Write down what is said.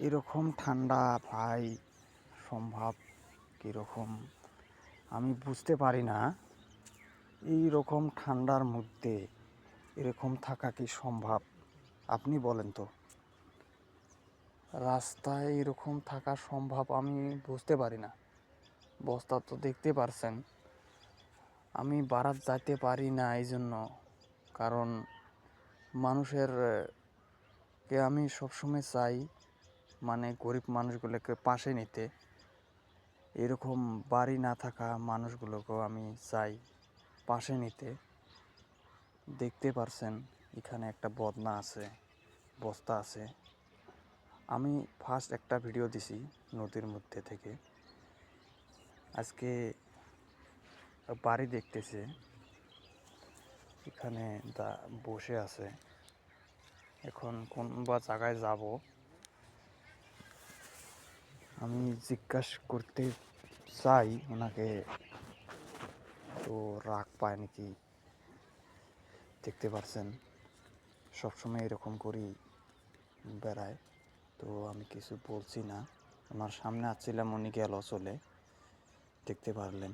এরকম ঠান্ডা ভাই সম্ভব কীরকম আমি বুঝতে পারি না। এই রকম ঠান্ডার মধ্যে এরকম থাকা কি সম্ভব? আপনি বলেন তো। রাস্তায় এরকম থাকা সম্ভব আমি বুঝতে পারি না। বস্তা তো দেখতে পারছেন, আমি বারাত যাইতে পারি না এই জন্য, কারণ মানুষের কে আমি সবসময় চাই মানে গরিব মানুষগুলোকে পাশে নিতে। এরকম বাড়ি না থাকা মানুষগুলোকেও আমি চাই পাশে নিতে। দেখতে পারছেন এখানে একটা বদনা আছে, বস্তা আছে। আমি ফার্স্ট একটা ভিডিও দিছি নদীর মধ্যে থেকে। আজকে বাড়ি দেখতেছে, এখানে বসে আছে। এখন কোন বা জায়গায় যাব, আমি জিজ্ঞাসা করতে চাই ওনাকে, তো রাগ পায় নাকি। দেখতে পারছেন সবসময় এরকম করেই বেড়ায়। তো আমি কিছু বলছি না, ওনার সামনে আসছিলাম, উনি গেল চলে, দেখতে পারলেন।